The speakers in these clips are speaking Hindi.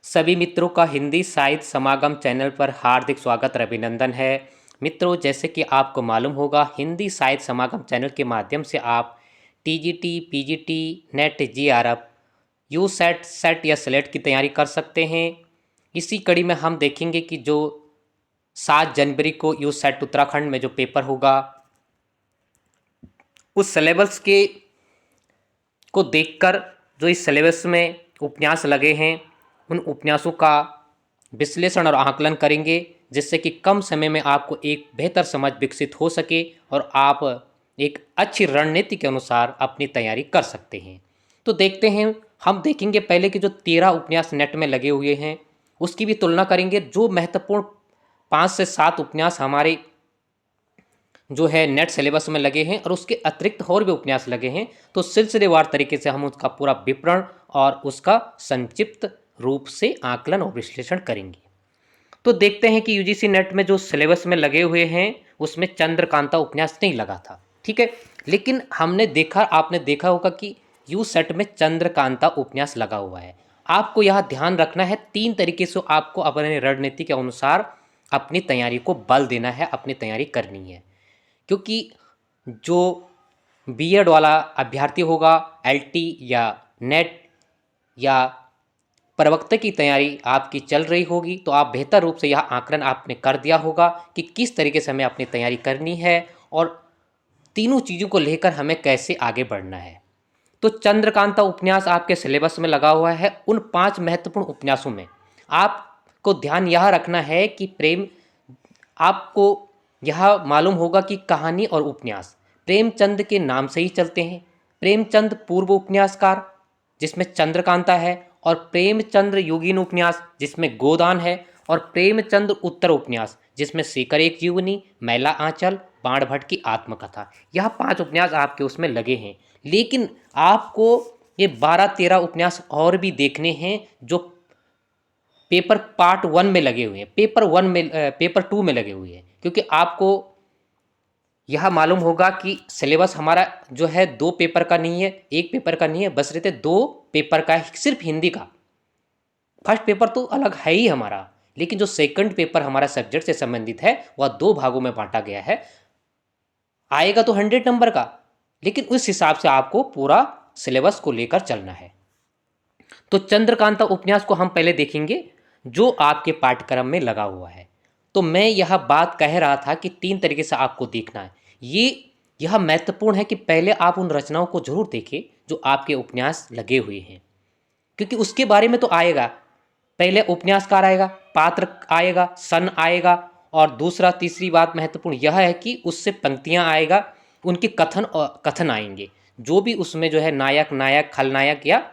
सभी मित्रों का हिंदी साहित्य समागम चैनल पर हार्दिक स्वागत और अभिनंदन है। मित्रों, जैसे कि आपको मालूम होगा, हिंदी साहित्य समागम चैनल के माध्यम से आप TGT, PGT, NET, JRF, USET, SET या सेलेक्ट की तैयारी कर सकते हैं। इसी कड़ी में हम देखेंगे कि जो 7 जनवरी को यूसेट उत्तराखंड में जो पेपर होगा, उस सिलेबस के को देखकर जो इस सिलेबस में उपन्यास लगे हैं, उन उपन्यासों का विश्लेषण और आकलन करेंगे, जिससे कि कम समय में आपको एक बेहतर समझ विकसित हो सके और आप एक अच्छी रणनीति के अनुसार अपनी तैयारी कर सकते हैं। तो देखते हैं, हम देखेंगे पहले कि जो 13 उपन्यास नेट में लगे हुए हैं उसकी भी तुलना करेंगे। जो महत्वपूर्ण 5 से 7 उपन्यास हमारे जो है नेट सिलेबस में लगे हैं और उसके अतिरिक्त और भी उपन्यास लगे हैं, तो सिलसिलेवार तरीके से हम उसका पूरा विवरण और उसका संक्षिप्त रूप से आकलन और विश्लेषण करेंगे। तो देखते हैं कि यूजीसी नेट में जो सिलेबस में लगे हुए हैं उसमें चंद्रकांता उपन्यास नहीं लगा था, ठीक है। लेकिन आपने देखा होगा कि यू सेट में चंद्रकांता उपन्यास लगा हुआ है। आपको यह ध्यान रखना है, 3 तरीके से आपको अपने रणनीति के अनुसार अपनी तैयारी को बल देना है, अपनी तैयारी करनी है। क्योंकि जो बीएड वाला अभ्यर्थी होगा, एलटी या नेट या प्रवक्ता की तैयारी आपकी चल रही होगी, तो आप बेहतर रूप से यह आकलन आपने कर दिया होगा कि किस तरीके से हमें अपनी तैयारी करनी है और तीनों चीज़ों को लेकर हमें कैसे आगे बढ़ना है। तो चंद्रकांता उपन्यास आपके सिलेबस में लगा हुआ है। उन 5 महत्वपूर्ण उपन्यासों में आपको ध्यान यह रखना है कि आपको यह मालूम होगा कि कहानी और उपन्यास प्रेमचंद के नाम से ही चलते हैं। प्रेमचंद पूर्व उपन्यासकार जिसमें चंद्रकांता है, और प्रेमचंद्र योगीन उपन्यास जिसमें गोदान है, और प्रेमचंद्र उत्तर उपन्यास जिसमें सीकर एक जीवनी, मैला आंचल, बाण भट्ट की आत्मकथा, यह 5 उपन्यास आपके उसमें लगे हैं। लेकिन आपको ये 12-13 उपन्यास और भी देखने हैं जो पेपर पार्ट 1 में लगे हुए हैं, पेपर 2 में लगे हुए हैं। क्योंकि आपको यह मालूम होगा कि सिलेबस हमारा जो है 2 पेपर का नहीं है, 1 पेपर का नहीं है, बस रहते 2 पेपर का है, सिर्फ हिंदी का। फर्स्ट पेपर तो अलग है ही हमारा, लेकिन जो सेकंड पेपर हमारा सब्जेक्ट से संबंधित है वह 2 भागों में बांटा गया है। आएगा तो 100 नंबर का, लेकिन उस हिसाब से आपको पूरा सिलेबस को लेकर चलना है। तो चंद्रकांता उपन्यास को हम पहले देखेंगे जो आपके पाठ्यक्रम में लगा हुआ है। तो मैं यह बात कह रहा था कि 3 तरीके से आपको देखना है। यह महत्वपूर्ण है कि पहले आप उन रचनाओं को जरूर देखें जो आपके उपन्यास लगे हुए हैं, क्योंकि उसके बारे में तो आएगा। पहले उपन्यासकार आएगा, पात्र आएगा, सन आएगा, और दूसरा तीसरी बात महत्वपूर्ण यह है कि उससे पंक्तियां आएगा, उनके कथन आएंगे, जो भी उसमें जो है नायक खलनायक या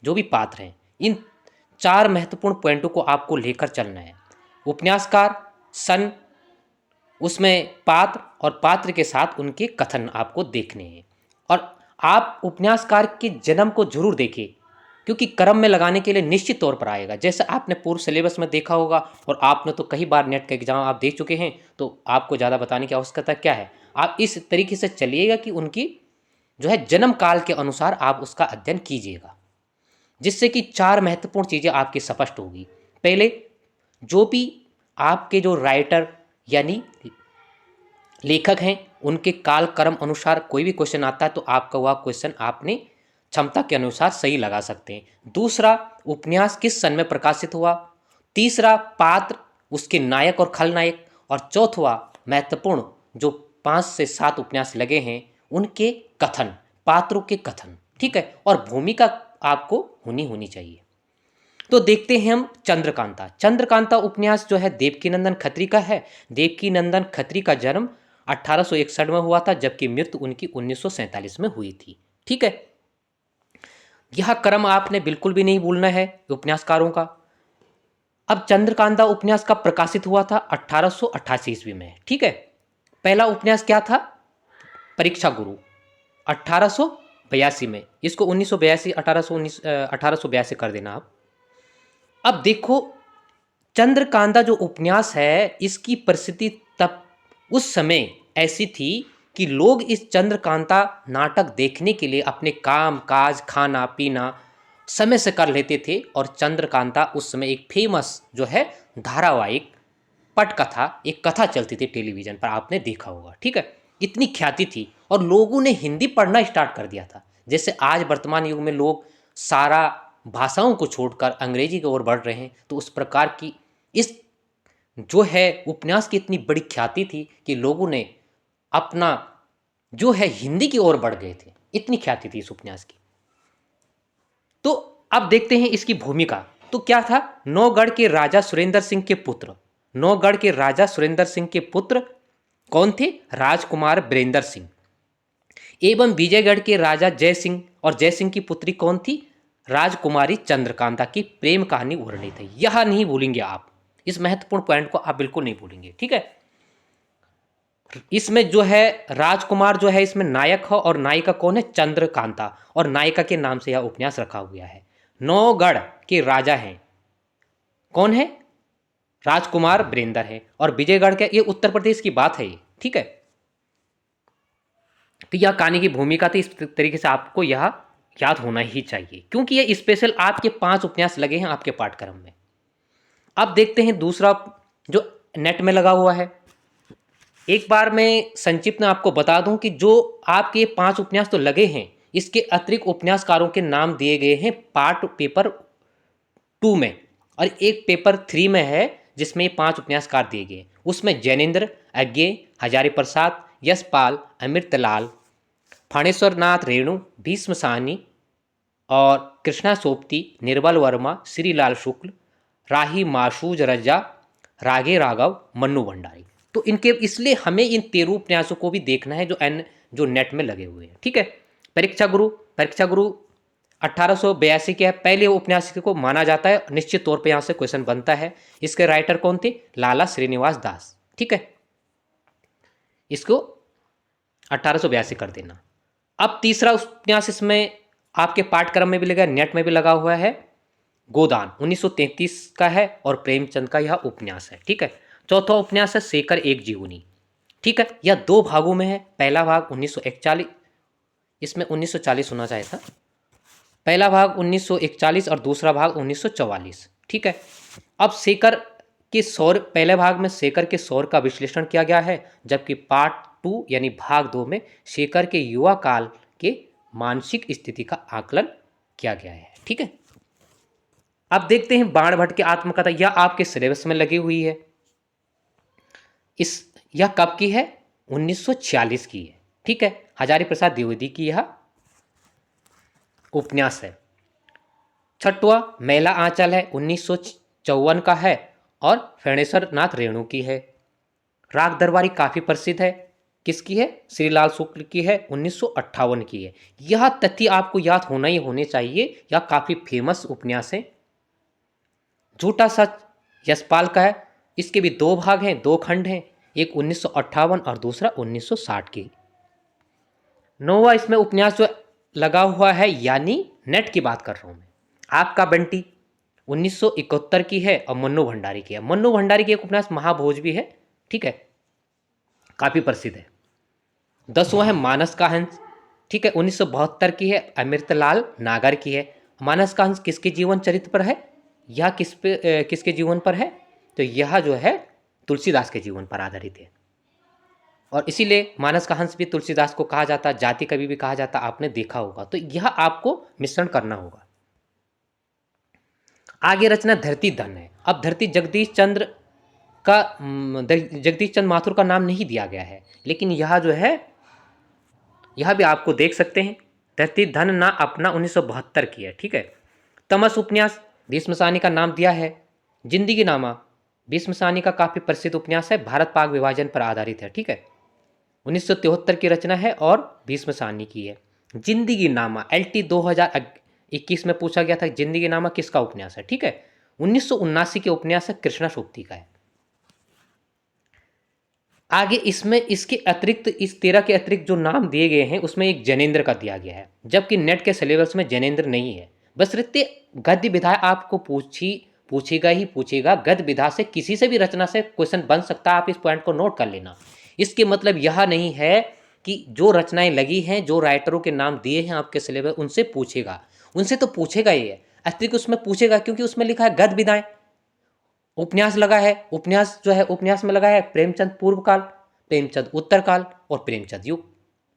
जो भी पात्र हैं। इन 4 महत्वपूर्ण पॉइंटों को आपको लेकर चलना है। उपन्यासकार, सन, उसमें पात्र, और पात्र के साथ उनके कथन आपको देखने हैं। और आप उपन्यासकार के जन्म को जरूर देखें, क्योंकि क्रम में लगाने के लिए निश्चित तौर पर आएगा। जैसे आपने पूर्व सिलेबस में देखा होगा, और आपने तो कई बार नेट का एग्जाम आप दे चुके हैं, तो आपको ज़्यादा बताने की आवश्यकता क्या है। आप इस तरीके से चलिएगा कि उनकी जो है जन्म काल के अनुसार आप उसका अध्ययन कीजिएगा, जिससे कि 4 महत्वपूर्ण चीज़ें आपकी स्पष्ट होगी। पहले, जो भी आपके जो राइटर यानी लेखक हैं, उनके काल क्रम अनुसार कोई भी क्वेश्चन आता है तो आपका वह क्वेश्चन आपने क्षमता के अनुसार सही लगा सकते हैं। दूसरा, उपन्यास किस सन में प्रकाशित हुआ। तीसरा, पात्र, उसके नायक और खलनायक। और चौथवा महत्वपूर्ण, जो 5 से 7 उपन्यास लगे हैं उनके कथन, पात्रों के कथन, ठीक है। और भूमिका आपको होनी चाहिए। तो देखते हैं हम चंद्रकांता। चंद्रकांता उपन्यास जो है देवकीनंदन खत्री का है। देवकीनंदन खत्री का जन्म 1861 में हुआ था, जबकि मृत्यु उनकी 1947 में हुई थी, ठीक है। यह क्रम आपने बिल्कुल भी नहीं भूलना है उपन्यासकारों का। अब चंद्रकांता उपन्यास का प्रकाशित हुआ था 1888 ईस्वी में, ठीक है। पहला उपन्यास क्या था, परीक्षा गुरु, 1882 में। इसको 1982, 1882 कर देना आप। अब देखो, चंद्रकांता जो उपन्यास है, इसकी परिस्थिति तब उस समय ऐसी थी कि लोग इस चंद्रकांता नाटक देखने के लिए अपने काम काज, खाना पीना समय से कर लेते थे। और चंद्रकांता उस समय एक फेमस जो है धारावाहिक पटकथा, एक कथा चलती थी टेलीविजन पर, आपने देखा होगा, ठीक है। इतनी ख्याति थी और लोगों ने हिंदी पढ़ना स्टार्ट कर दिया था। जैसे आज वर्तमान युग में लोग सारा भाषाओं को छोड़कर अंग्रेजी की ओर बढ़ रहे हैं, तो उस प्रकार की इस जो है उपन्यास की इतनी बड़ी ख्याति थी कि लोगों ने अपना जो है हिंदी की ओर बढ़ गए थे, इतनी ख्याति थी इस उपन्यास की। तो अब देखते हैं इसकी भूमिका। तो क्या था, नौगढ़ के राजा सुरेंद्र सिंह के पुत्र, नौगढ़ के राजा सुरेंद्र सिंह के पुत्र कौन थे, राजकुमार बीरेंद्र सिंह, एवं विजयगढ़ के राजा जय सिंह, और जय सिंह की पुत्री कौन थी, राजकुमारी चंद्रकांता की प्रेम कहानी वर्णित है। यह नहीं भूलेंगे आप, इस महत्वपूर्ण पॉइंट को आप बिल्कुल नहीं भूलेंगे, ठीक है। इसमें जो है राजकुमार जो है इसमें नायक है और नायिका कौन है, चंद्रकांता, और नायिका के नाम से यह उपन्यास रखा हुआ है। नौगढ़ के राजा हैं कौन है, राजकुमार बीरेंद्र है, और विजयगढ़ के, ये उत्तर प्रदेश की बात है ये, ठीक है। तो यह कहानी की भूमिका थी, इस तरीके से आपको यह याद होना ही चाहिए, क्योंकि ये स्पेशल आपके 5 उपन्यास लगे हैं आपके पाठ्यक्रम में। अब देखते हैं दूसरा जो नेट में लगा हुआ है। एक बार मैं संक्षिप्त में आपको बता दूं कि जो आपके 5 उपन्यास तो लगे हैं, इसके अतिरिक्त उपन्यासकारों के नाम दिए गए हैं पार्ट पेपर 2 में, और एक पेपर 3 में है जिसमें 5 उपन्यासकार दिए गए। उसमें जैनेन्द्र, अज्ञे, हजारी प्रसाद, यशपाल, अमृतलाल, फणेश्वर नाथ रेणु, भीष्म साहनी और कृष्णा सोपती, निर्बल वर्मा, श्रीलाल शुक्ल, राही मासूज रजा, रागे राघव, मन्नू भंडारी। तो इनके इसलिए हमें इन 13 उपन्यासों को भी देखना है जो नेट में लगे हुए हैं, ठीक है। परीक्षा गुरु 1882 के पहले उपन्यास को माना जाता है, निश्चित तौर पे यहाँ से क्वेश्चन बनता है। इसके राइटर कौन थे, लाला श्रीनिवास दास, ठीक है। इसको 1882 कर देना। अब तीसरा उपन्यास इसमें आपके पाठ्यक्रम में भी लगा, नेट में भी लगा हुआ है, गोदान 1933 का है और प्रेमचंद का यह उपन्यास है, ठीक है। चौथा उपन्यास है शेखर एक जीवनी, ठीक है। यह 2 भागों में है। पहला भाग 1941, इसमें 1940 होना चाहिए था। पहला भाग 1941 और दूसरा भाग 1944, ठीक है। अब शेखर के सौर, पहले भाग में शेखर के सौर का विश्लेषण किया गया है, जबकि पार्ट 2 यानी भाग 2 में शेखर के युवा काल के मानसिक स्थिति का आकलन किया गया है, ठीक है। अब देखते हैं बाण भट्ट की आत्मकथा, यह आपके सिलेबस में लगी हुई है। यह कब की है, 1946 की है, ठीक है। हजारी प्रसाद द्विवेदी की यह उपन्यास है। छठवां मैला आंचल है, 1954 का है और फणेश्वर नाथ रेणु की है। राग दरबारी काफ़ी प्रसिद्ध है, किसकी है, श्रीलाल शुक्ल की है, 1958 की है। यह तथ्य आपको याद होना ही होने चाहिए, यह काफ़ी फेमस उपन्यास है। झूठा सच यशपाल का है, इसके भी 2 भाग हैं, 2 खंड हैं, एक 1958 और दूसरा 1960 की। 9वां इसमें उपन्यास जो लगा हुआ है, यानी नेट की बात कर रहा हूं मैं, आपका बंटी 1971 की है और मन्नू भंडारी की है। मन्नू भंडारी की एक उपन्यास महाभोज भी है, ठीक है, काफ़ी प्रसिद्ध है। 10वां है मानस का हंस, ठीक है, 1972 की है, अमृतलाल नागर की है। मानस का हंस किसके जीवन चरित्र पर है, यह किसके जीवन पर है, तो यह जो है तुलसीदास के जीवन पर आधारित है। और इसीलिए मानस का हंस भी तुलसीदास को कहा जाता, जाति कवि भी कहा जाता, आपने देखा होगा। तो यह आपको मिश्रण करना होगा। आगे रचना धरती धन है। अब धरती जगदीश चंद्र माथुर का नाम नहीं दिया गया है, लेकिन यह जो है यह भी आपको देख सकते हैं। धरती धन ना अपना 1972 की है, ठीक है। तमस उपन्यास भीष्म साहनी का नाम दिया है। जिंदगी नामा भीष्म साहनी का काफ़ी प्रसिद्ध उपन्यास है, भारत पाक विभाजन पर आधारित है, ठीक है। 1973 की रचना है और भीष्म साहनी की है। जिंदगी नामा LT 2021 में पूछा गया था, जिंदगी नामा किसका उपन्यास है, ठीक है। 1979 के उपन्यास है, कृष्णा सोपती का है। आगे इसमें इसके अतिरिक्त, इस 13 के अतिरिक्त जो नाम दिए गए हैं उसमें एक जैनेन्द्र का दिया गया है, जबकि नेट के सिलेबस में जैनेन्द्र नहीं है। बस रित्ते गद्य विधा आपको पूछेगा ही पूछेगा। गद्य विधा से किसी से भी रचना से क्वेश्चन बन सकता है, आप इस पॉइंट को नोट कर लेना। इसके मतलब यह नहीं है कि जो रचनाएं लगी हैं, जो राइटरों के नाम दिए हैं आपके सिलेबस, उनसे पूछेगा, उनसे तो पूछेगा ही है, अतिरिक्त उसमें पूछेगा, क्योंकि उसमें लिखा है गद्य विधाएं। उपन्यास लगा है, उपन्यास जो है उपन्यास में लगा है प्रेमचंद पूर्व काल, प्रेमचंद उत्तर काल और प्रेमचंद युग,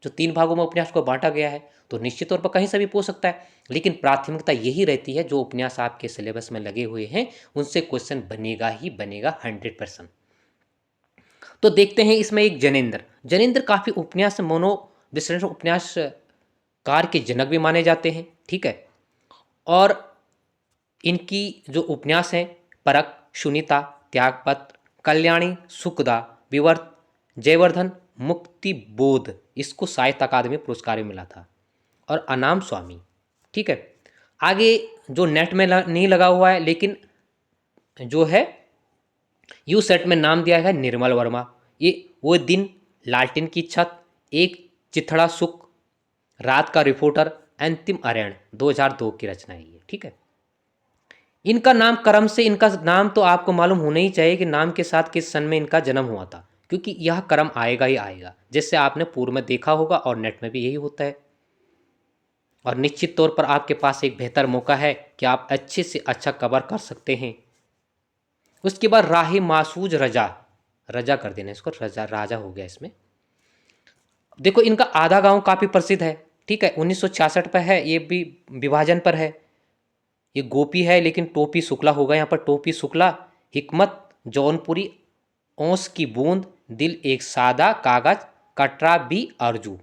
जो 3 भागों में उपन्यास को बांटा गया है। तो निश्चित तौर पर कहीं से भी पूछ सकता है, लेकिन प्राथमिकता यही रहती है जो उपन्यास आपके सिलेबस में लगे हुए हैं उनसे क्वेश्चन बनेगा ही बनेगा 100%। तो देखते हैं इसमें एक जनेंद्र काफी उपन्यास मनोविश्लेषण उपन्यास कार के जनक भी माने जाते हैं, ठीक है। और इनकी जो उपन्यास हैं परख, सुनीता, त्यागपत्र, कल्याणी, सुखदा, विवर्त, जयवर्धन, मुक्तिबोध, इसको साहित्य अकादमी पुरस्कार भी मिला था। और अनाम स्वामी, ठीक है। आगे जो नेट में नहीं लगा हुआ है लेकिन जो है यू सेट में नाम दिया है निर्मल वर्मा। ये वो दिन, लालटेन की छत, एक चिथड़ा सुख, रात का रिपोर्टर, अंतिम अरण्य 2002 की रचना है ये, ठीक है। इनका नाम क्रम से, इनका नाम तो आपको मालूम होना ही चाहिए कि नाम के साथ किस सन में इनका जन्म हुआ था, क्योंकि यह क्रम आएगा ही आएगा, जिससे आपने पूर्व में देखा होगा और नेट में भी यही होता है। और निश्चित तौर पर आपके पास एक बेहतर मौका है कि आप अच्छे से अच्छा कवर कर सकते हैं। उसके बाद राही मासूज रजा, रजा कर देना इसको, रजा राजा हो गया इसमें। देखो इनका आधा गांव काफी प्रसिद्ध है, ठीक है, 1966 पर है, ये भी विभाजन पर है। ये गोपी है लेकिन टोपी शुक्ला होगा यहाँ पर, टोपी शुक्ला, हिकमत जौनपुरी, ओस की बूंद, दिल एक सादा कागज, कटरा बी अर्जू,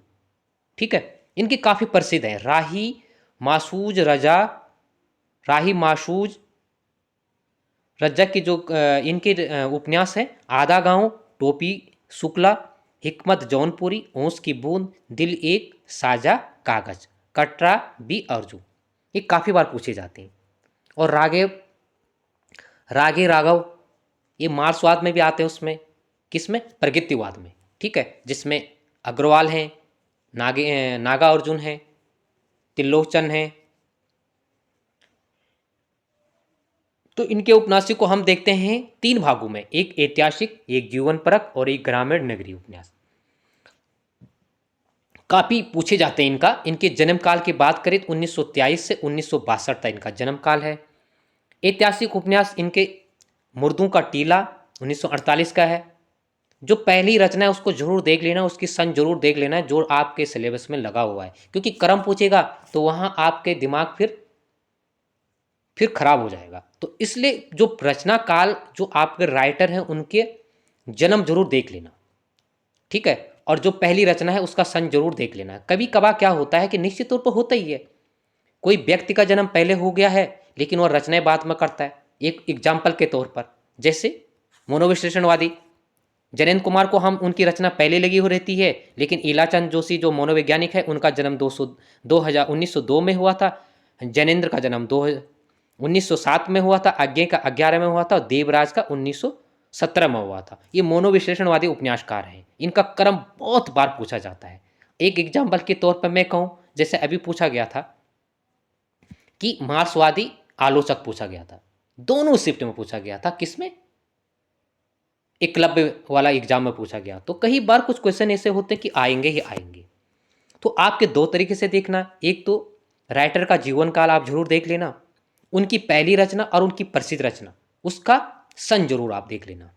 ठीक है। इनकी काफी प्रसिद्ध है राही मासूज रजा, राही मासूज रज्जा की जो इनके उपन्यास हैं आधा गांव, टोपी शुक्ला, हिकमत जौनपुरी, ओस की बूंद, दिल एक साजा कागज, कटरा बी अर्जू, ये काफ़ी बार पूछे जाते हैं। और रागे राघव, ये मार्क्सवाद में भी आते हैं, उसमें किसमें, प्रगतिवाद में, ठीक है, जिसमें अग्रवाल हैं, नागा अर्जुन हैं, त्रिलोचन हैं। तो इनके उपन्यासों को हम देखते हैं 3 भागों में, एक ऐतिहासिक, एक जीवन परक और एक ग्रामीण नगरीय उपन्यास। काफी पूछे जाते हैं इनके जन्म काल की बात करें तो 1923 से 1962 तक इनका जन्म काल है। ऐतिहासिक उपन्यास इनके मुर्दों का टीला 1948 का है। जो पहली रचना है उसको जरूर देख लेना, उसकी सन जरूर देख लेना जो आपके सिलेबस में लगा हुआ है, क्योंकि क्रम पूछेगा तो वहां आपके दिमाग फिर खराब हो जाएगा। तो इसलिए जो रचना काल जो आपके राइटर हैं उनके जन्म जरूर देख लेना, ठीक है। और जो पहली रचना है उसका सन जरूर देख लेना। कभी कभार क्या होता है कि निश्चित तौर पर होता ही है, कोई व्यक्ति का जन्म पहले हो गया है लेकिन वह रचनाएं बाद में करता है। एक एग्जाम्पल के तौर पर जैसे मनोविश्लेषणवादी जयंत कुमार को हम उनकी रचना पहले लगी हो रहती है, लेकिन इलाचंद जोशी जो मनोवैज्ञानिक है उनका जन्म 1902 में हुआ था। जैनेन्द्र का जन्म 1907 में हुआ था, अज्ञे का 11 में हुआ था और देवराज का 1917 में हुआ था। ये मनोविश्लेषणवादी उपन्यासकार हैं, इनका क्रम बहुत बार पूछा जाता है। एक एग्जाम्पल के तौर पर मैं कहूँ, जैसे अभी पूछा गया था कि मार्क्सवादी आलोचक पूछा गया था, दोनों शिफ्ट में पूछा गया था, किसमें, एकलव्य वाला एग्जाम में पूछा गया। तो कई बार कुछ क्वेश्चन ऐसे होते हैं कि आएंगे ही आएंगे। तो आपके 2 तरीके से देखना, एक तो राइटर का जीवन काल आप जरूर देख लेना, उनकी पहली रचना और उनकी प्रसिद्ध रचना उसका सन जरूर आप देख लेना।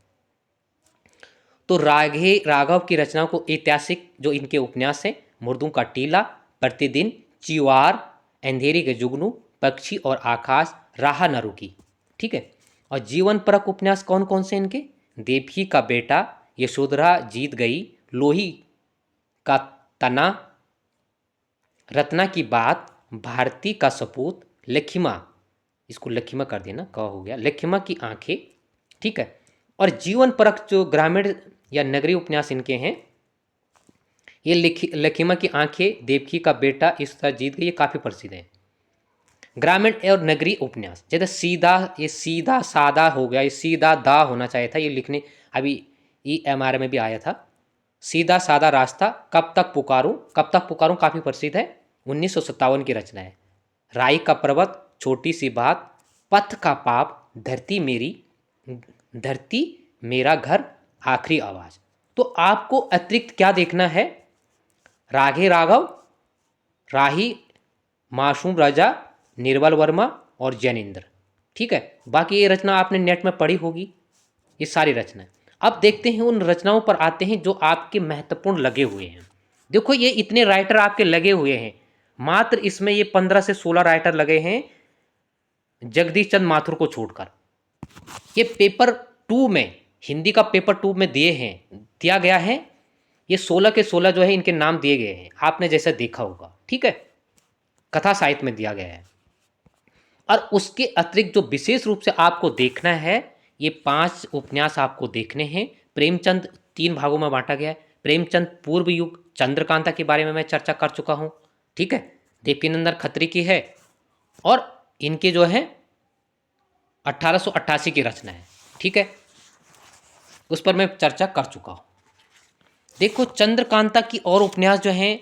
तो राघव की रचनाओं को ऐतिहासिक जो इनके उपन्यास हैं मुर्दों का टीला, प्रतिदिन, चिवार, अंधेरी के जुगनू, पक्षी और आकाश, राह न रुकी, ठीक है। और जीवन परक उपन्यास कौन कौन से इनके, देवकी का बेटा, यशोधरा जीत गई, लोही का तना, रत्ना की बात, भारती का सपूत, लखिमा, इसको लखिमा कर देना, कहा हो गया, लखिमा की आंखें, ठीक है। और जीवन परक जो ग्रामीण या नगरीय उपन्यास इनके हैं, ये लखिमा की आंखें, देवकी का बेटा, इस तरह जीत गई, ये काफ़ी प्रसिद्ध हैं। ग्रामीण और नगरीय उपन्यास जैसे सीधा, ये सीधा सादा हो गया, ये सीधा दा होना चाहिए था, ये लिखने अभी EMR में भी आया था। सीधा सादा रास्ता, कब तक पुकारूं काफ़ी प्रसिद्ध है, 1957 की रचना है। राई का पर्वत, छोटी सी बात, पथ का पाप, धरती मेरा घर, आखिरी आवाज। तो आपको अतिरिक्त क्या देखना है, राघे राघव, राही मासूम रजा, निर्मल वर्मा और जैनेन्द्र। ठीक है, बाकी ये रचना आपने नेट में पढ़ी होगी, ये सारी रचनाएं। अब देखते हैं उन रचनाओं पर आते हैं जो आपके महत्वपूर्ण लगे हुए हैं। देखो ये इतने राइटर आपके लगे हुए हैं, मात्र इसमें ये 15 से 16 राइटर लगे हैं जगदीश चंद्र माथुर को छोड़कर। ये पेपर 2 में, हिंदी का पेपर 2 में दिया गया है। ये 16 के 16 जो है इनके नाम दिए गए हैं, आपने जैसे देखा होगा। ठीक है, कथा साहित्य में दिया गया है। और उसके अतिरिक्त जो विशेष रूप से आपको देखना है, ये 5 उपन्यास आपको देखने हैं। प्रेमचंद 3 भागों में बांटा गया है। प्रेमचंद पूर्व युग चंद्रकांता के बारे में मैं चर्चा कर चुका हूँ। ठीक है, देवकीनंदन खत्री की है और इनके जो है 1888 की रचना है। ठीक है, उस पर मैं चर्चा कर चुका हूँ। देखो चंद्रकांता की और उपन्यास जो हैं,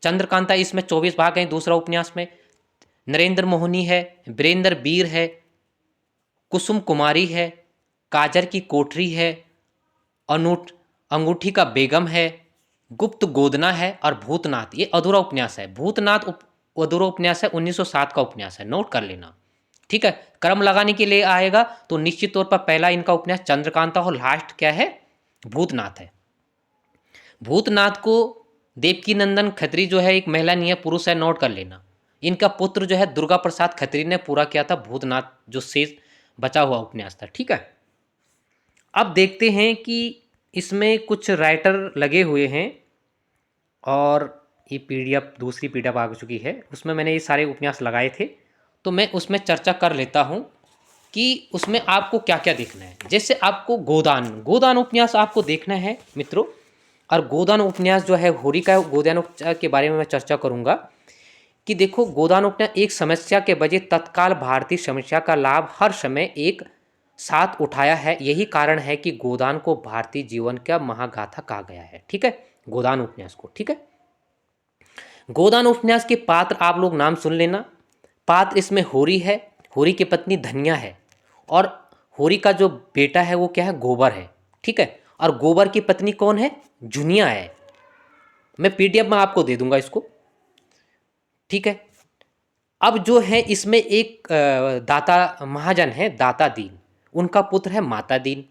चंद्रकांता इसमें 24 भाग हैं। दूसरा उपन्यास में नरेंद्र मोहनी है, वीरेंद्र वीर है, कुसुम कुमारी है, काजर की कोठरी है, अंगूठी का बेगम है, गुप्त गोदना है और भूतनाथ। ये अधूरा उपन्यास है। भूतनाथ अधूरा उपन्यास है, 1907 का उपन्यास है, नोट कर लेना। ठीक है, क्रम लगाने के लिए आएगा तो निश्चित तौर पर पहला इनका उपन्यास चंद्रकांता और लास्ट क्या है, भूतनाथ है। भूतनाथ को देवकीनंदन खत्री जो है एक महिला नहीं है, पुरुष है, नोट कर लेना। इनका पुत्र जो है दुर्गा प्रसाद खत्री ने पूरा किया था भूतनाथ, जो शेष बचा हुआ उपन्यास था। ठीक है, अब देखते हैं कि इसमें कुछ राइटर लगे हुए हैं और ये पीडीएफ, दूसरी पीडीएफ आ चुकी है, उसमें मैंने ये सारे उपन्यास लगाए थे, तो मैं उसमें चर्चा कर लेता हूँ कि उसमें आपको क्या क्या देखना है। जैसे आपको गोदान उपन्यास आपको देखना है मित्रों। और गोदान उपन्यास जो है, होरी का गोदान उपन्यास के बारे में मैं चर्चा करूँगा कि देखो गोदान उपन्यास एक समस्या के बजाय तत्काल भारतीय समस्या का लाभ हर समय एक साथ उठाया है। यही कारण है कि गोदान को भारतीय जीवन का महागाथा कहा गया है। ठीक है, गोदान उपन्यास को। ठीक है, गोदान उपन्यास के पात्र आप लोग नाम सुन लेना। पात्र इसमें होरी है, होरी की पत्नी धनिया है और होरी का जो बेटा है वो क्या है, गोबर है। ठीक है, और गोबर की पत्नी कौन है, जुनिया है। मैं पीडीएफ में आपको दे दूंगा इसको। ठीक है, अब जो है इसमें एक दाता महाजन है, दाता दीन, उनका पुत्र है माता दीन।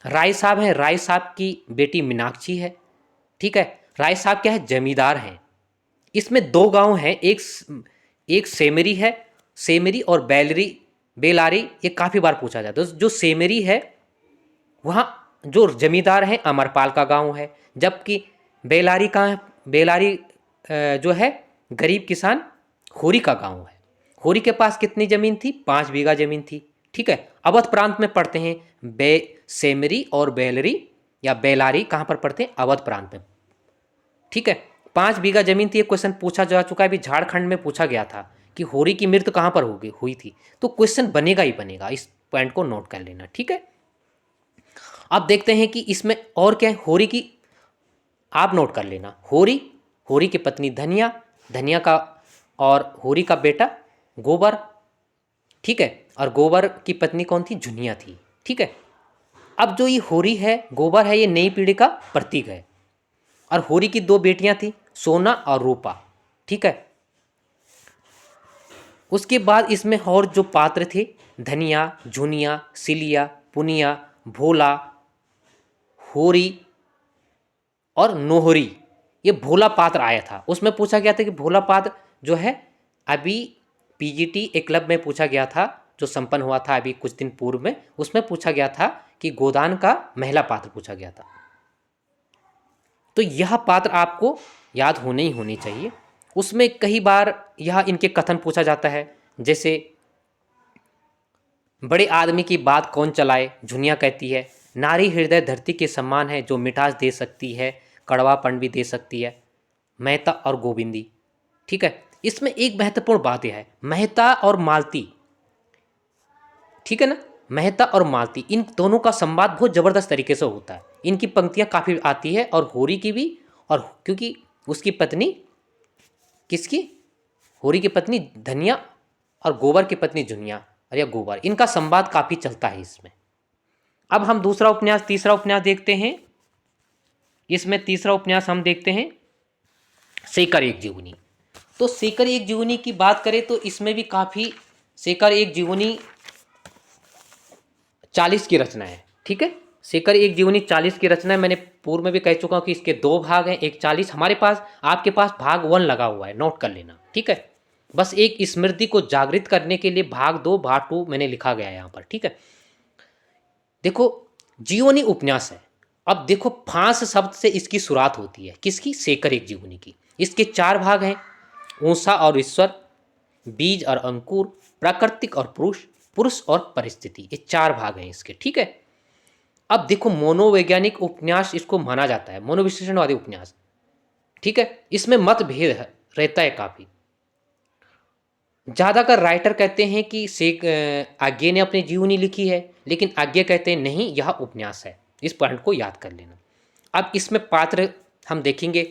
राय साहब है, राय साहब की बेटी मीनाक्षी है। ठीक है, राय साहब क्या है, जमींदार हैं। इसमें 2 गांव हैं, एक सेमरी है, सेमरी और बेलारी। ये काफ़ी बार पूछा जाता है। जो सेमरी है वहाँ जो जमींदार है अमरपाल का गांव है, जबकि बेलारी कहाँ है, बेलारी जो है गरीब किसान होरी का गांव है। होरी के पास कितनी ज़मीन थी, 5 बीघा ज़मीन थी। ठीक है, अवध प्रांत में पढ़ते हैं। सेमरी और बेलरी या बेलारी कहाँ पर पढ़ते हैं, अवध प्रांत में। ठीक है, 5 बीघा जमीन थी। एक क्वेश्चन पूछा जा चुका है, अभी झारखंड में पूछा गया था कि होरी की मृत्यु कहाँ पर हुई थी, तो क्वेश्चन बनेगा ही बनेगा, इस पॉइंट को नोट कर लेना। ठीक है, अब देखते हैं कि इसमें और क्या है। होरी की आप नोट कर लेना, होरी की पत्नी धनिया का और होरी का बेटा गोबर। ठीक है, और गोबर की पत्नी कौन थी, जुनिया थी। ठीक है, अब जो ये होरी है, गोबर है, ये नई पीढ़ी का प्रतीक है। और होरी की 2 बेटियां थी, सोना और रूपा। ठीक है, उसके बाद इसमें और जो पात्र थे, धनिया, जुनिया, सिलिया, पुनिया, भोला, होरी और नोहरी। ये भोला पात्र आया था। उसमें पूछा गया था कि भोला पात्र जो है, अभी पीजीटी एक क्लब में पूछा गया था, जो संपन्न हुआ था अभी कुछ दिन पूर्व में, उसमें पूछा गया था कि गोदान का महिला पात्र पूछा गया था। तो यह पात्र आपको याद होने ही होने चाहिए। उसमें कई बार यह इनके कथन पूछा जाता है, जैसे बड़े आदमी की बात कौन चलाए, जुनिया कहती है। नारी हृदय धरती के समान है, जो मिठास दे सकती है, कड़वापन भी दे सकती है। मेहता और गोविंदी। ठीक है, इसमें एक महत्वपूर्ण बात यह है, मेहता और मालती। ठीक है ना, मेहता और मालती, इन दोनों का संवाद बहुत ज़बरदस्त तरीके से होता है। इनकी पंक्तियाँ काफ़ी आती है, और होरी की भी, और क्योंकि उसकी पत्नी किसकी, होरी की पत्नी धनिया और गोबर की पत्नी जुनिया, और या गोबर, इनका संवाद काफ़ी चलता है इसमें। अब हम तीसरा उपन्यास देखते हैं। इसमें तीसरा उपन्यास हम देखते हैं शेखर एक जीवनी। तो शेखर एक जीवनी की बात करें तो इसमें भी काफ़ी शेखर एक जीवनी 40 की रचना है, ठीक है। शेखर एक जीवनी 40 की रचना है। मैंने पूर्व में भी कह चुका हूँ कि इसके 2 भाग हैं, एक 40। हमारे पास, आपके पास भाग 1 लगा हुआ है, नोट कर लेना, ठीक है। बस एक स्मृति को जागृत करने के लिए भाग 2 भाग 2 मैंने लिखा गया है यहाँ पर, ठीक है। देखो, जीवनी उपन्यास है। अब देखो, फांस शब्द से इसकी शुरुआत होती है, किसकी? शेखर एक जीवनी की। इसके 4 भाग हैं, ऊषा और ईश्वर, बीज और अंकुर, प्राकृतिक और पुरुष, पुरुष और परिस्थिति। ये 4 भाग हैं इसके, ठीक है। अब देखो, मनोवैज्ञानिक उपन्यास इसको माना जाता है, मनोविश्लेषणवादी उपन्यास, ठीक है। इसमें मतभेद रहता है काफी। ज्यादातर राइटर कहते हैं कि शेख आज्ञे ने अपनी जीवनी लिखी है, लेकिन आज्ञे कहते हैं नहीं, यह उपन्यास है। इस पॉइंट को याद कर लेना। अब इसमें पात्र हम देखेंगे।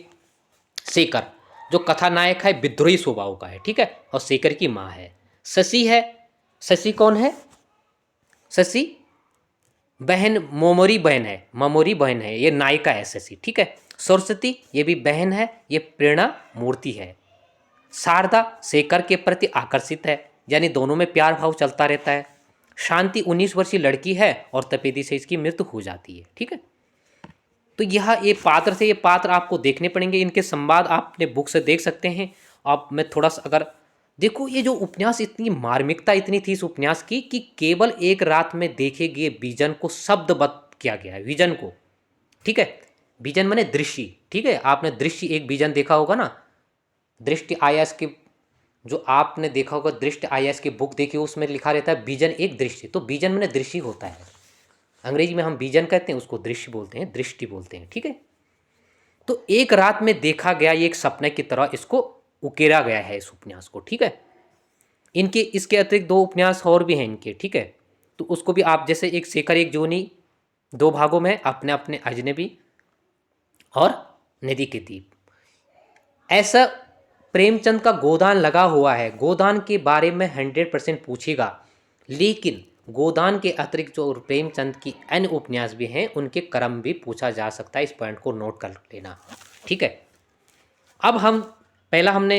शेखर जो कथानायक है विद्रोही स्वभाव का है, ठीक है, और शेखर की माँ है शशि है। शशि कौन है? शशि बहन, मोमोरी बहन है, ममोरी बहन है, ये नायिका है शशि, ठीक है। सरस्वती ये भी बहन है, ये प्रेरणा मूर्ति है। शारदा शेखर के प्रति आकर्षित है, यानी दोनों में प्यार भाव चलता रहता है। शांति 19 वर्षीय लड़की है और तपेदी से इसकी मृत्यु हो जाती है, ठीक है। तो ये पात्र थे, ये पात्र आपको देखने पड़ेंगे। इनके संवाद आप अपने बुक से देख सकते हैं। अब मैं थोड़ा सा अगर देखो, ये जो उपन्यास, इतनी मार्मिकता इतनी थी इस उपन्यास की कि केवल एक रात में देखे गए विजन को शब्दबद्ध किया गया है, विजन को, ठीक है। विजन माने दृश्य, ठीक है। आपने दृश्य एक विजन देखा होगा ना, दृष्टि आईएएस की, जो आपने देखा होगा दृष्टि आईएएस की बुक देखी हो, उसमें लिखा रहता है विजन एक दृश्य। तो विजन माने दृश्य होता है, अंग्रेजी में हम विजन कहते हैं, उसको दृश्य बोलते हैं, दृष्टि बोलते हैं, ठीक है। तो एक रात में देखा गया, ये एक सपने की तरह इसको उकेरा गया है इस उपन्यास को, ठीक है। इनके इसके अतिरिक्त 2 उपन्यास और भी हैं इनके, ठीक है। तो उसको भी आप, जैसे एक शेखर एक जीवनी 2 भागों में, अपने अपने अजनबी और नदी के द्वीप। ऐसा प्रेमचंद का गोदान लगा हुआ है। गोदान के बारे में 100% पूछेगा, लेकिन गोदान के अतिरिक्त जो प्रेमचंद की अन्य उपन्यास भी हैं, उनके क्रम भी पूछा जा सकता है। इस पॉइंट को नोट कर लेना, ठीक है। अब हम पहला हमने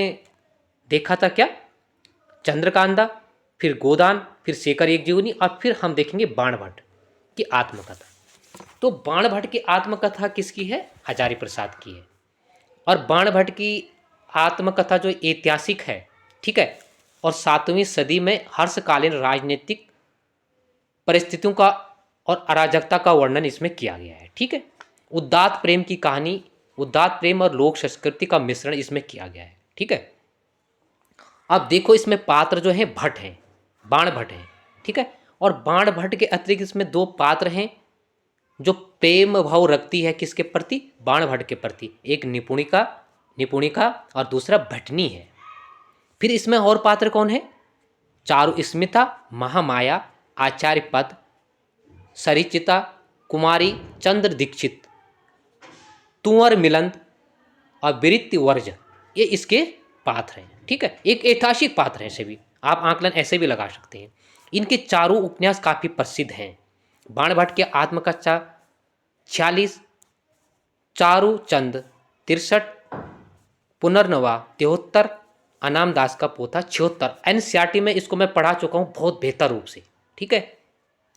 देखा था क्या? चंद्रकांता, फिर गोदान, फिर शेखर एक जीवनी, और फिर हम देखेंगे बाणभट्ट की आत्मकथा। तो बाणभट्ट की आत्मकथा किसकी है? हजारी प्रसाद की है। और बाणभट्ट की आत्मकथा जो ऐतिहासिक है, ठीक है, और 7वीं सदी में हर्षकालीन राजनीतिक परिस्थितियों का और अराजकता का वर्णन इसमें किया गया है, ठीक है। उदात्त प्रेम की कहानी, उदात्त प्रेम और लोक संस्कृति का मिश्रण इसमें किया गया है, ठीक है। अब देखो, इसमें पात्र जो हैं भट्ट हैं, बाण भट्ट हैं, ठीक है। और बाण भट्ट के अतिरिक्त इसमें 2 पात्र हैं जो प्रेम भाव रखती है किसके प्रति? बाण भट्ट के प्रति। एक निपुणिका, निपुणिका, और दूसरा भटनी है। फिर इसमें और पात्र कौन है? चारुस्मिता, महामाया, आचार्य पद, सरिचिता, कुमारी, चंद्र दीक्षित, तुंवर मिलंद और वृत्ति वर्ज, ये इसके पात्र हैं, ठीक है। एक ऐतिहासिक पात्र हैं सभी, आप आंकलन ऐसे भी लगा सकते हैं। इनके चारों उपन्यास काफी प्रसिद्ध हैं। बाणभट्ट के आत्मकथा 46, चारूचंद 63, पुनर्नवा 73, अनाम दास का पोथा 76। एनसीईआरटी में इसको मैं पढ़ा चुका हूँ बहुत बेहतर रूप से, ठीक है,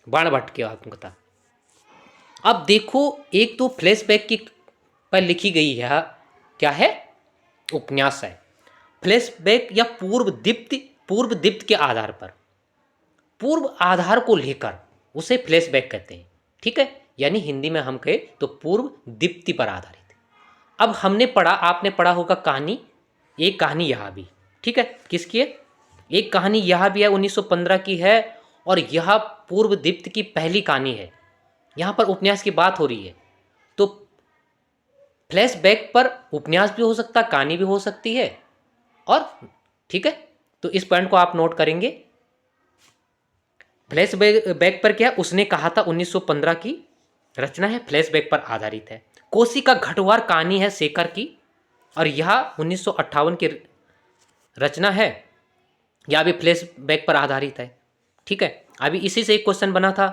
बाणभट्ट की आत्मकथा। अब देखो, एक तो फ्लैशबैक की पर लिखी गई है, क्या है? उपन्यास है। फ्लैशबैक या पूर्व दीप्ति के आधार पर, पूर्व आधार को लेकर उसे फ्लैशबैक कहते हैं, ठीक है। यानी हिंदी में हम कहें तो पूर्व दीप्ति पर आधारित। अब हमने पढ़ा, आपने पढ़ा होगा कहानी, एक कहानी यहाँ भी, ठीक है, किसकी है? एक कहानी यहाँ भी है, 1915 की है, और यह पूर्व दीप्ति की पहली कहानी है। यहाँ पर उपन्यास की बात हो रही है, तो फ्लैशबैक पर उपन्यास भी हो सकता, कहानी भी हो सकती है, और ठीक है। तो इस पॉइंट को आप नोट करेंगे। फ्लैशबैक पर क्या उसने कहा था, 1915 की रचना है, फ्लैशबैक पर आधारित है। कोसी का घटवार कहानी है शेखर की, और यह 1958 की रचना है, यह भी फ्लैशबैक पर आधारित है, ठीक है। अभी इसी से एक क्वेश्चन बना था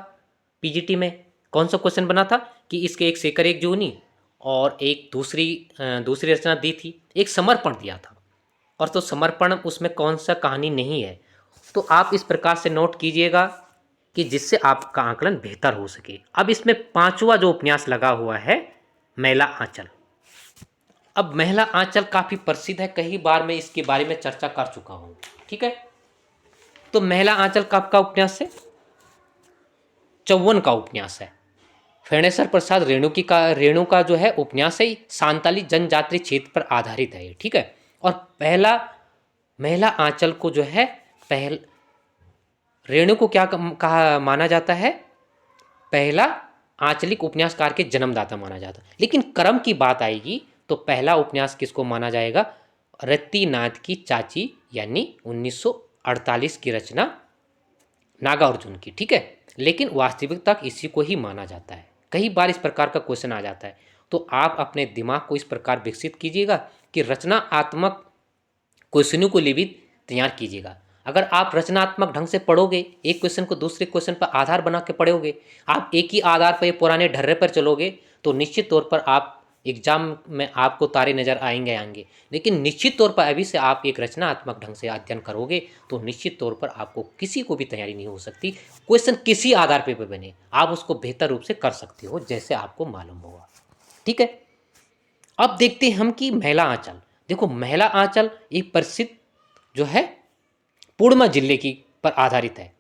पीजीटी में। कौन सा क्वेश्चन बना था कि इसके एक शेखर एक जीवनी और एक दूसरी रचना दी थी, एक समर्पण दिया था, और तो समर्पण उसमें कौन सा कहानी नहीं है, तो आप इस प्रकार से नोट कीजिएगा कि जिससे आपका आकलन बेहतर हो सके। अब इसमें 5वां जो उपन्यास लगा हुआ है, मैला आंचल। अब मैला आंचल काफी प्रसिद्ध है, कई बार मैं इसके बारे में चर्चा कर चुका हूं, ठीक है। तो मैला आंचल कब का उपन्यास है? 54 का उपन्यास है। फणेश्वर प्रसाद रेणु का जो है उपन्यास है, सांताली जनजाति क्षेत्र पर आधारित है, ठीक है। और पहला मैला आंचल को जो है रेणु को क्या कहा माना जाता है? पहला आंचलिक उपन्यासकार के जन्मदाता माना जाता है। लेकिन क्रम की बात आएगी तो पहला उपन्यास किसको माना जाएगा? रतिनाथ की चाची, यानी 1948 की रचना नागार्जुन की, ठीक है। लेकिन वास्तविकता इसी को ही माना जाता है। कई बार इस प्रकार का क्वेश्चन आ जाता है, तो आप अपने दिमाग को इस प्रकार विकसित कीजिएगा कि रचनात्मक क्वेश्चनों को लिए भी तैयार कीजिएगा। अगर आप रचनात्मक ढंग से पढ़ोगे, एक क्वेश्चन को दूसरे क्वेश्चन पर आधार बना के पढ़ोगे, आप एक ही आधार पर पुराने ढर्रे पर चलोगे, तो निश्चित तौर पर आप एग्जाम में आपको तारे नजर आएंगे। लेकिन निश्चित तौर पर अभी से आप एक रचनात्मक ढंग से अध्ययन करोगे तो निश्चित तौर पर आपको किसी को भी तैयारी नहीं हो सकती। क्वेश्चन किसी आधार पे बने, आप उसको बेहतर रूप से कर सकते हो जैसे आपको मालूम होगा, ठीक है। अब देखते हैं हम कि मैला आंचल। देखो, मैला आंचल एक प्रसिद्ध जो है पूर्णिया जिले की पर आधारित है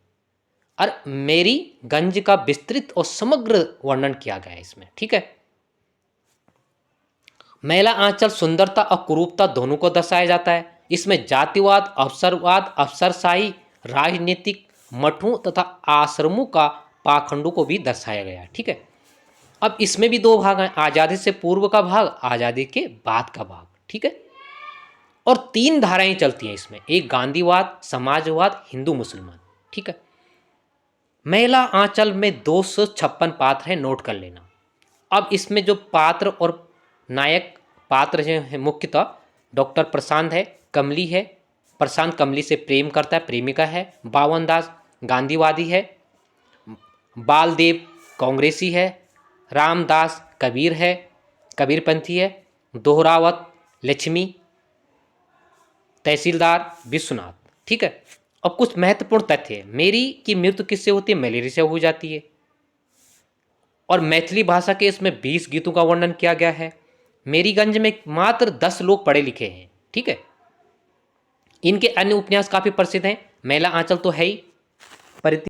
और मेरीगंज का विस्तृत और समग्र वर्णन किया गया है इसमें, ठीक है। मैला आंचल सुंदरता और कुरूपता दोनों को दर्शाया जाता है। इसमें जातिवाद, अवसरवाद, अफसरशाही, राजनीतिक मठों तथा आश्रमों का पाखंडों को भी दर्शाया गया है, ठीक है। अब इसमें भी 2 भाग हैं, आज़ादी से पूर्व का भाग, आज़ादी के बाद का भाग, ठीक है। और 3 धाराएं चलती हैं इसमें, एक गांधीवाद, समाजवाद, हिंदू मुसलमान, ठीक है। मैला आंचल में 256 पात्र हैं, नोट कर लेना। अब इसमें जो पात्र और नायक पात्र जो है मुख्यतः डॉक्टर प्रशांत है, कमली है, प्रशांत कमली से प्रेम करता है, प्रेमिका है। बावन दास गांधीवादी है, बालदेव कांग्रेसी है, रामदास कबीर है, कबीरपंथी है, दोहरावत लक्ष्मी, तहसीलदार विश्वनाथ, ठीक है। अब कुछ महत्वपूर्ण तथ्य है। मेरी की मृत्यु किससे होती है? मलेरिया से हो जाती है। और मैथिली भाषा के इसमें 20 गीतों का वर्णन किया गया है। मेरीगंज में मात्र 10 लोग पढ़े लिखे हैं, ठीक है। इनके अन्य उपन्यास काफी प्रसिद्ध हैं, मैला आंचल तो है ही,